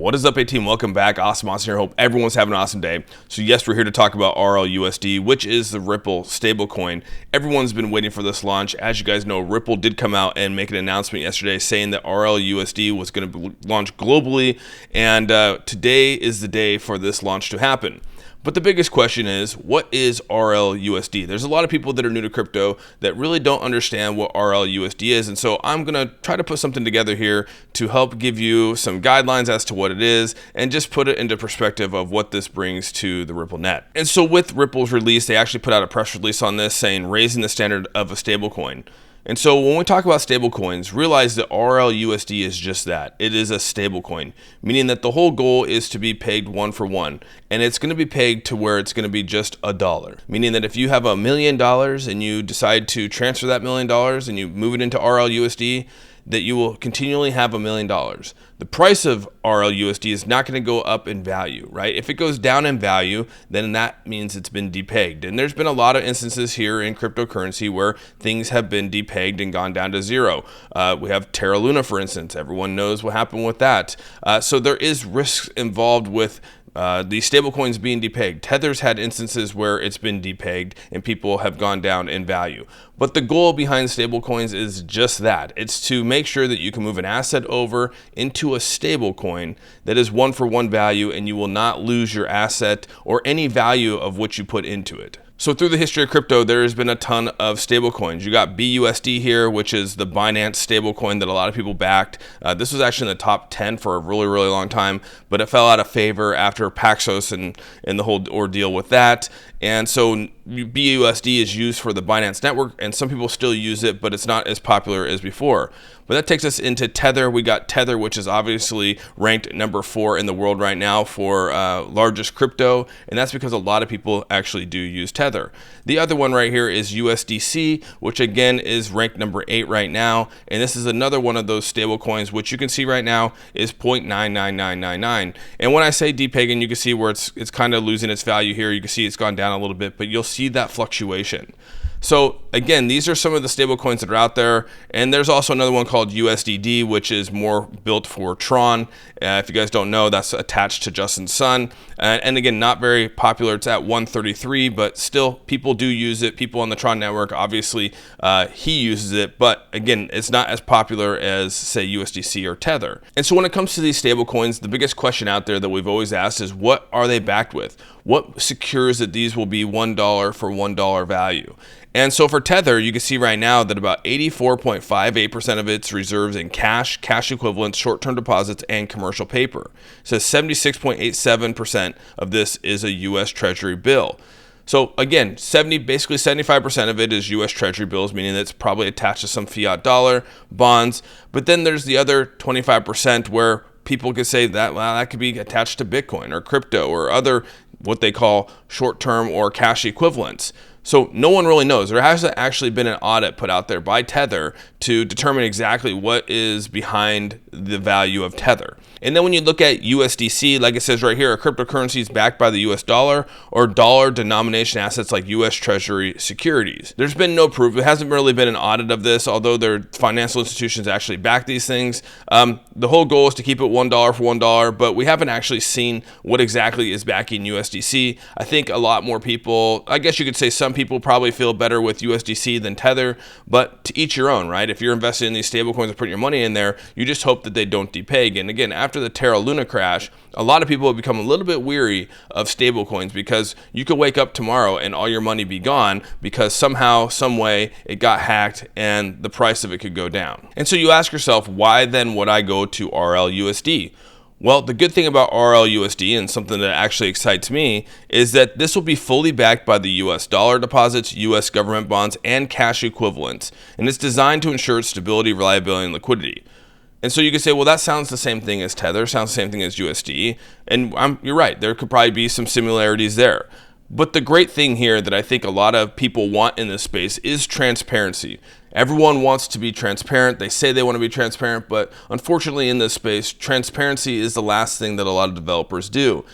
What is up, A-Team? Welcome back. Awesome here. Hope everyone's having an awesome day. So yes, we're here to talk about RLUSD, which is the Ripple stablecoin. Everyone's been waiting for this launch. As you guys know, Ripple did come out and make an announcement yesterday saying that RLUSD was going to launch globally, and today is the day for this launch to happen. But the biggest question is, what is RLUSD? There's a lot of people that are new to crypto that really don't understand what RLUSD is. And so I'm going to try to put something together here to help give you some guidelines as to what it is and just put it into perspective of what this brings to the Ripple net. And so with Ripple's release, they actually put out a press release on this saying raising the standard of a stablecoin. And so when we talk about stablecoins, realize that RLUSD is just that. It is a stablecoin, meaning that the whole goal is to be pegged one for one. And it's going to be pegged to where it's going to be just $1. Meaning that if you have $1 million and you decide to transfer that $1 million and you move it into RLUSD, that you will continually have $1 million. The price of RLUSD is not going to go up in value, right? If it goes down in value, then that means it's been depegged. And there's been a lot of instances here in cryptocurrency where things have been depegged and gone down to zero. We have Terra Luna, for instance. Everyone knows what happened with that. So there is risks involved with the stablecoins being depegged. Tether's had instances where it's been depegged and people have gone down in value. But the goal behind stablecoins is just that. It's to make sure that you can move an asset over into a stablecoin that is one for one value, and you will not lose your asset or any value of what you put into it. So through the history of crypto, there has been a ton of stablecoins. You got BUSD here, which is the Binance stablecoin that a lot of people backed. This was actually in the top 10 for a really, really long time, but it fell out of favor after Paxos and the whole ordeal with that. And so BUSD is used for the Binance network, and some people still use it, but it's not as popular as before. But that takes us into Tether. We got Tether, which is obviously ranked number 4 in the world right now for largest crypto, and that's because a lot of people actually do use Tether. The other one right here is USDC, which again is ranked number 8 right now, and this is another one of those stable coins, which you can see right now is 0.99999. And when I say depegging, you can see where it's kind of losing its value here. You can see it's gone down a little bit, but you'll see that fluctuation. So again, these are some of the stable coins that are out there, and there's also another one called USDD, which is more built for Tron. If you guys don't know, that's attached to Justin Sun, and again, not very popular. It's at 133, but still people do use it. People on the Tron network, obviously, he uses it, but again, it's not as popular as say USDC or Tether. And so when it comes to these stable coins, the biggest question out there that we've always asked is, what are they backed with? What secures that these will be $1 for $1 value? And so for Tether, you can see right now that about 84.58% of its reserves in cash, cash equivalents, short-term deposits, and commercial paper. So 76.87% of this is a U.S. Treasury bill. So again, basically 75% of it is U.S. Treasury bills, meaning that it's probably attached to some fiat dollar, bonds. But then there's the other 25% where people could say that, well, that could be attached to Bitcoin or crypto or other what they call short-term or cash equivalents. So no one really knows. There hasn't actually been an audit put out there by Tether to determine exactly what is behind the value of Tether. And then when you look at USDC, like it says right here, a cryptocurrency is backed by the US dollar or dollar denomination assets like US Treasury securities. There's been no proof. There hasn't really been an audit of this, although their financial institutions actually back these things. The whole goal is to keep it $1 for $1, but we haven't actually seen what exactly is backing USDC. I think a lot more people, I guess you could say some people probably feel better with USDC than Tether, but to each your own, right? If you're investing in these stablecoins and putting your money in there, you just hope that they don't depeg. And again, after the Terra Luna crash, a lot of people have become a little bit weary of stablecoins because you could wake up tomorrow and all your money be gone because somehow, some way, it got hacked and the price of it could go down. And so you ask yourself, why then would I go to RLUSD? Well, the good thing about RLUSD, and something that actually excites me, is that this will be fully backed by the US dollar deposits, US government bonds, and cash equivalents. And it's designed to ensure stability, reliability, and liquidity. And so you could say, well, that sounds the same thing as Tether, sounds the same thing as USD. And you're right, there could probably be some similarities there. But the great thing here that I think a lot of people want in this space is transparency. Everyone wants to be transparent. They say they want to be transparent, but unfortunately in this space, transparency is the last thing that a lot of developers do.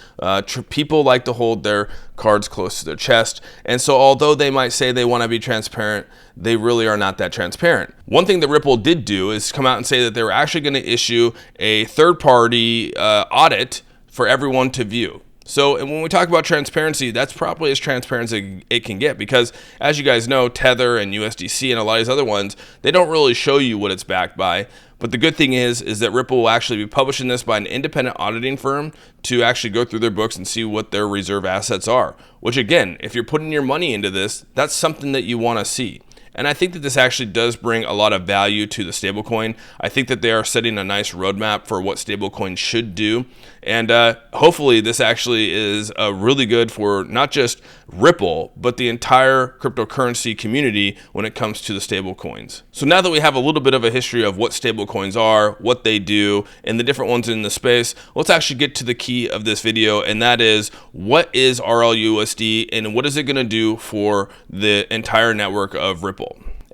People like to hold their cards close to their chest. And so although they might say they want to be transparent, they really are not that transparent. One thing that Ripple did do is come out and say that they were actually going to issue a third-party audit for everyone to view. So and when we talk about transparency, that's probably as transparent as it can get, because as you guys know, Tether and USDC and a lot of these other ones, they don't really show you what it's backed by. But the good thing is that Ripple will actually be publishing this by an independent auditing firm to actually go through their books and see what their reserve assets are. Which again, if you're putting your money into this, that's something that you want to see. And I think that this actually does bring a lot of value to the stablecoin. I think that they are setting a nice roadmap for what stablecoin should do. And hopefully this actually is really good for not just Ripple, but the entire cryptocurrency community when it comes to the stablecoins. So now that we have a little bit of a history of what stablecoins are, what they do, and the different ones in the space, let's actually get to the key of this video, and that is, what is RLUSD and what is it going to do for the entire network of Ripple?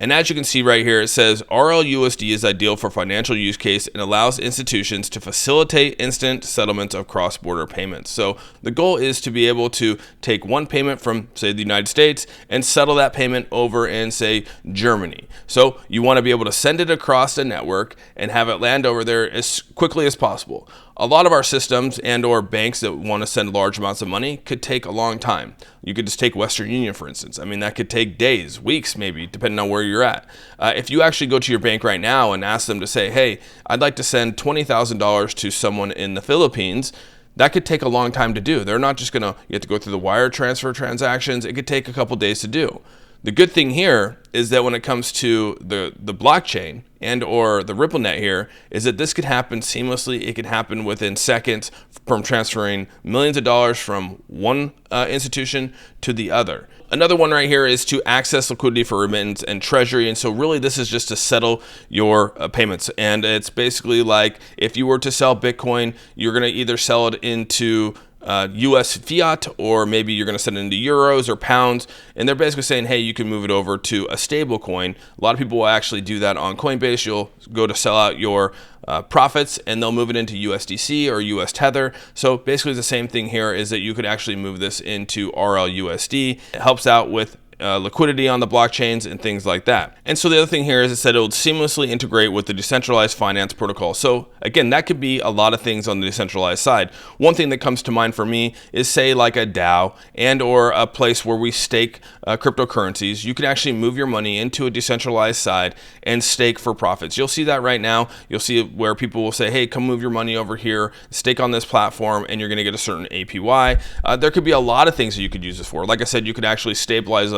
And as you can see right here, it says RLUSD is ideal for financial use case and allows institutions to facilitate instant settlements of cross-border payments. So the goal is to be able to take one payment from, say, the United States and settle that payment over in, say, Germany. So you want to be able to send it across the network and have it land over there as quickly as possible. A lot of our systems and or banks that want to send large amounts of money could take a long time. You could just take Western Union, for instance. I mean, that could take days, weeks maybe, depending on where you're at. If you actually go to your bank right now and ask them to say, hey, I'd like to send $20,000 to someone in the Philippines, that could take a long time to do. They're not just you have to go through the wire transfer transactions. It could take a couple days to do. The good thing here is that when it comes to the blockchain and or the RippleNet here, is that this could happen seamlessly. It could happen within seconds from transferring millions of dollars from one institution to the other. Another one right here is to access liquidity for remittance and treasury. And so really this is just to settle your payments. And it's basically like if you were to sell Bitcoin, you're going to either sell it into US fiat, or maybe you're going to send it into euros or pounds, and they're basically saying, hey, you can move it over to a stable coin. A lot of people will actually do that on Coinbase. You'll go to sell out your profits and they'll move it into USDC or US Tether. So basically the same thing here is that you could actually move this into RLUSD. It helps out with liquidity on the blockchains and things like that. And so the other thing here is it said it would seamlessly integrate with the decentralized finance protocol. So again, that could be a lot of things on the decentralized side. One thing that comes to mind for me is, say, like a DAO and or a place where we stake cryptocurrencies. You can actually move your money into a decentralized side and stake for profits. You'll see that right now. You'll see where people will say, hey, come move your money over here, stake on this platform, and you're going to get a certain APY. There could be a lot of things that you could use this for. Like I said, you could actually stabilize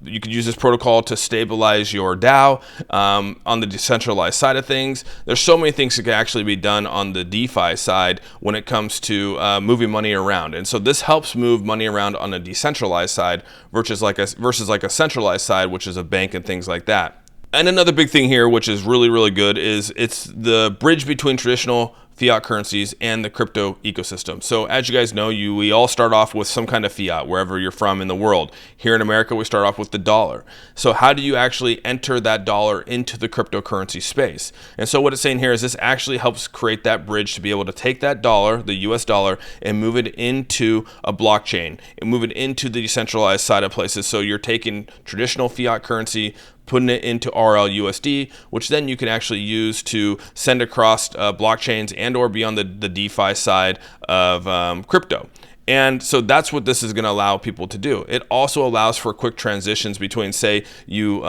you could use this protocol to stabilize your DAO on the decentralized side of things. There's so many things that can actually be done on the DeFi side when it comes to moving money around. And so this helps move money around on a decentralized side versus like a centralized side, which is a bank and things like that. And another big thing here, which is really, really good, is it's the bridge between traditional fiat currencies and the crypto ecosystem. So as you guys know, we all start off with some kind of fiat wherever you're from in the world. Here in America, we start off with the dollar. So how do you actually enter that dollar into the cryptocurrency space? And so what it's saying here is this actually helps create that bridge to be able to take that dollar, the US dollar, and move it into a blockchain and move it into the decentralized side of places. So you're taking traditional fiat currency, putting it into RLUSD, which then you can actually use to send across blockchains and or be on the DeFi side of crypto. And so that's what this is going to allow people to do. It also allows for quick transitions between, say, you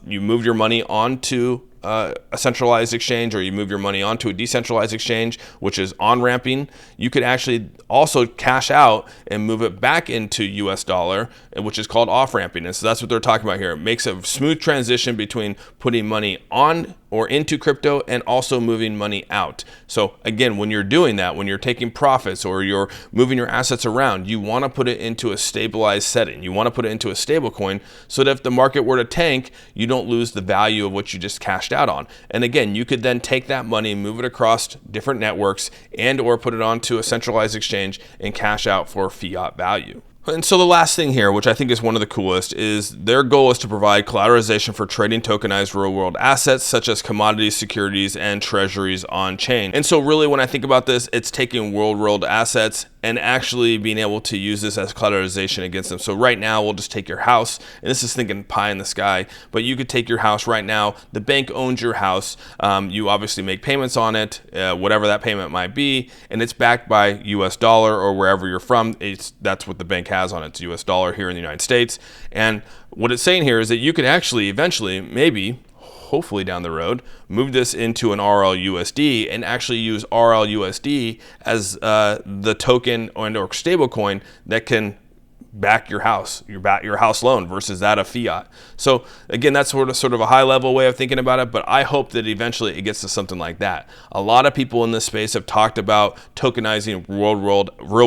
move your money onto a centralized exchange, or you move your money onto a decentralized exchange, which is on-ramping. You could actually also cash out and move it back into US dollar, which is called off-ramping. And so that's what they're talking about here. It makes a smooth transition between putting money on or into crypto and also moving money out. So again, when you're doing that, when you're taking profits or you're moving your assets around, you want to put it into a stabilized setting. You want to put it into a stable coin so that if the market were to tank, you don't lose the value of what you just cashed out on. And again, you could then take that money, move it across different networks and or put it onto a centralized exchange and cash out for fiat value. And so the last thing here, which I think is one of the coolest, is their goal is to provide collateralization for trading tokenized real-world assets such as commodities, securities, and treasuries on chain. And so really when I think about this, it's taking real-world assets and actually being able to use this as collateralization against them. So right now, we'll just take your house, and this is thinking pie in the sky, but you could take your house right now. The bank owns your house. You obviously make payments on it, whatever that payment might be, and it's backed by US dollar or wherever you're from. That's what the bank has on its US dollar here in the United States. And what it's saying here is that you could actually eventually, maybe, hopefully down the road, move this into an RLUSD and actually use RLUSD as the token or stablecoin that can back your house, your house loan versus that of fiat. So again, that's sort of a high level way of thinking about it, but I hope that eventually it gets to something like that. A lot of people in this space have talked about tokenizing real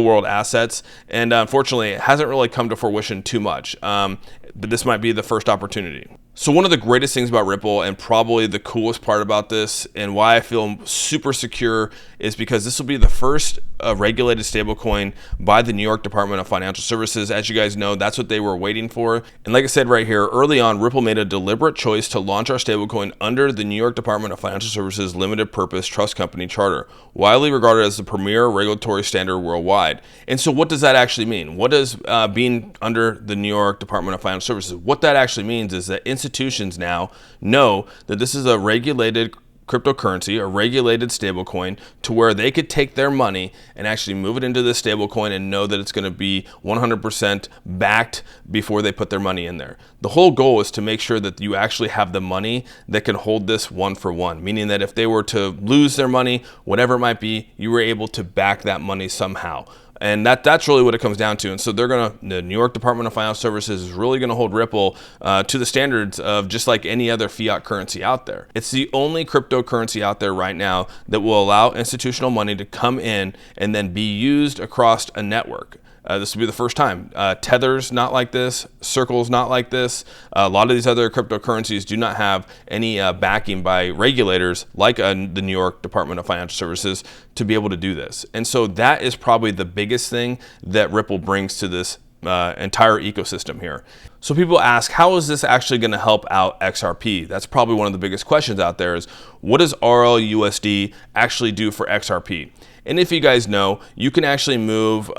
world assets, and unfortunately it hasn't really come to fruition too much. But this might be the first opportunity. So one of the greatest things about Ripple, and probably the coolest part about this and why I feel super secure, is because this will be the first regulated stablecoin by the New York Department of Financial Services. As you guys know, that's what they were waiting for. And like I said right here, early on, Ripple made a deliberate choice to launch our stablecoin under the New York Department of Financial Services Limited Purpose Trust Company Charter, widely regarded as the premier regulatory standard worldwide. And so what does that actually mean? What does being under the New York Department of Financial Services, what that actually means is that institutions now know that this is a regulated cryptocurrency, a regulated stablecoin, to where they could take their money and actually move it into this stablecoin and know that it's going to be 100% backed before they put their money in there. The whole goal is to make sure that you actually have the money that can hold this one for one, meaning that if they were to lose their money, whatever it might be, you were able to back that money somehow. And that's really what it comes down to. And so the New York Department of Financial Services is really going to hold Ripple to the standards of just like any other fiat currency out there. It's the only cryptocurrency out there right now that will allow institutional money to come in and then be used across a network. This will be the first time. Tether's not like this. Circle's not like this. A lot of these other cryptocurrencies do not have any backing by regulators like the New York Department of Financial Services to be able to do this. And so that is probably the biggest thing that Ripple brings to this entire ecosystem here. So people ask, how is this actually going to help out XRP? That's probably one of the biggest questions out there is, what does RLUSD actually do for XRP? And if you guys know, you can actually move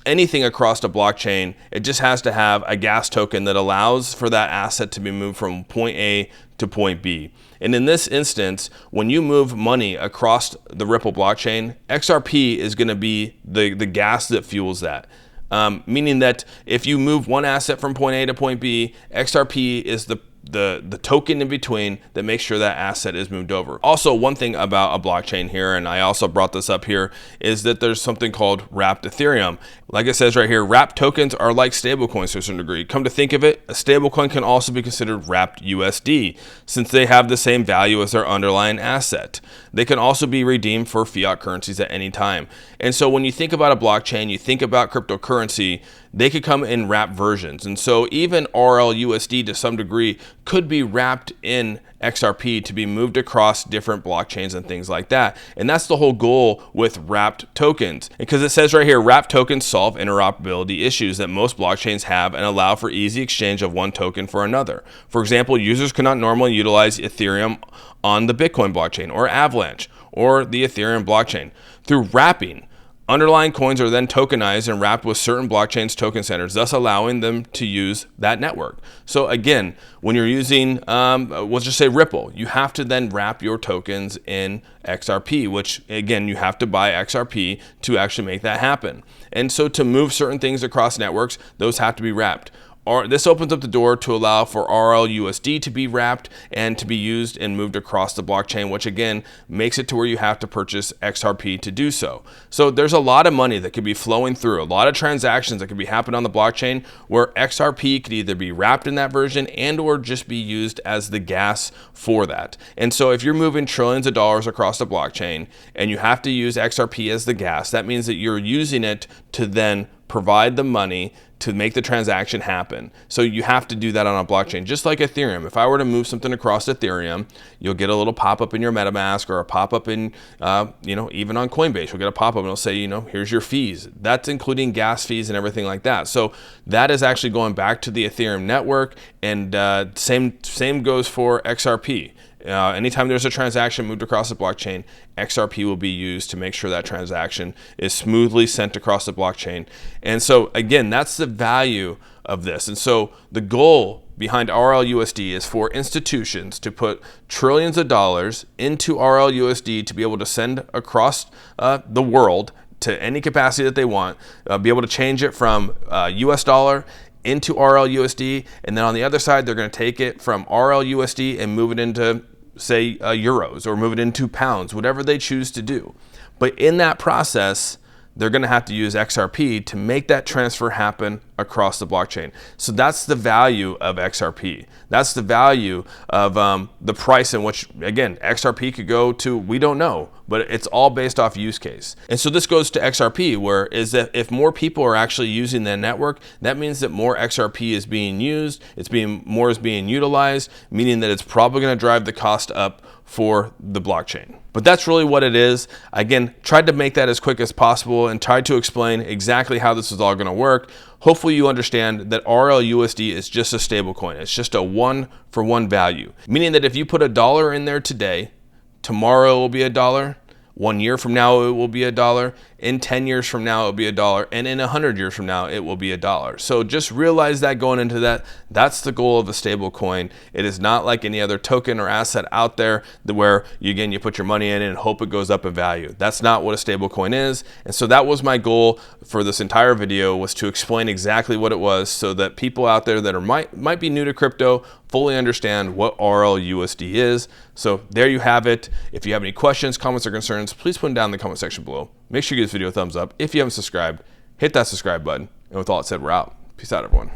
anything across the blockchain. It just has to have a gas token that allows for that asset to be moved from point A to point B. And in this instance, when you move money across the Ripple blockchain, XRP is going to be the gas that fuels that. Meaning that if you move one asset from point A to point B, XRP is the token in between that makes sure that asset is moved over. Also, one thing about a blockchain here, and I also brought this up here, is that there's something called wrapped Ethereum. Like it says right here, wrapped tokens are like stablecoins to a certain degree. Come to think of it, a stablecoin can also be considered wrapped USD, since they have the same value as their underlying asset. They can also be redeemed for fiat currencies at any time. And so when you think about a blockchain, you think about cryptocurrency, they could come in wrapped versions. And so even RLUSD to some degree could be wrapped in XRP to be moved across different blockchains and things like that. And that's the whole goal with wrapped tokens. Because it says right here, wrapped tokens solve interoperability issues that most blockchains have and allow for easy exchange of one token for another. For example, users cannot normally utilize Ethereum on the Bitcoin blockchain or Avalanche or the Ethereum blockchain. Through wrapping, underlying coins are then tokenized and wrapped with certain blockchains' token standards, thus allowing them to use that network. So again, when you're using, let's just say Ripple, you have to then wrap your tokens in XRP, which again, you have to buy XRP to actually make that happen. And so to move certain things across networks, those have to be wrapped. This opens up the door to allow for RLUSD to be wrapped and to be used and moved across the blockchain, which again makes it to where you have to purchase XRP to do so. So there's a lot of money that could be flowing through, a lot of transactions that could be happening on the blockchain where XRP could either be wrapped in that version and or just be used as the gas for that. And so if you're moving trillions of dollars across the blockchain and you have to use XRP as the gas, that means that you're using it to then provide the money to make the transaction happen. So you have to do that on a blockchain, just like Ethereum. If I were to move something across Ethereum, you'll get a little pop-up in your MetaMask, or a pop-up in, even on Coinbase, you'll get a pop-up and it'll say, here's your fees. That's including gas fees and everything like that. So that is actually going back to the Ethereum network, and same goes for XRP. Anytime there's a transaction moved across the blockchain, XRP will be used to make sure that transaction is smoothly sent across the blockchain. And so again, that's the value of this. And so the goal behind RLUSD is for institutions to put trillions of dollars into RLUSD to be able to send across the world to any capacity that they want, be able to change it from US dollar into RLUSD, and then on the other side, they're going to take it from RLUSD and move it into, say, euros, or move it into pounds, whatever they choose to do. But in that process, they're going to have to use XRP to make that transfer happen across the blockchain. So that's the value of XRP. That's the value of the price in which, again, XRP could go to, we don't know, but it's all based off use case. And so this goes to XRP, where is that if more people are actually using the network, that means that more XRP is being used, more is being utilized, meaning that it's probably going to drive the cost up for the blockchain. But that's really what it is. Again, tried to make that as quick as possible and tried to explain exactly how this is all going to work. Hopefully you understand that RLUSD is just a stable coin. It's just a one-for-one value, meaning that if you put $1 in there today, tomorrow it will be $1. 1 year from now, it will be $1. In 10 years from now, it will be $1. And in 100 years from now, it will be $1. So just realize that going into that, that's the goal of a stable coin. It is not like any other token or asset out there where you put your money in and hope it goes up in value. That's not what a stable coin is. And so that was my goal for this entire video, was to explain exactly what it was, so that people out there that might be new to crypto fully understand what RLUSD is. So there you have it. If you have any questions, comments, or concerns, please put them down in the comment section below. Make sure you give this video a thumbs up. If you haven't subscribed, hit that subscribe button. And with all that said, we're out. Peace out, everyone.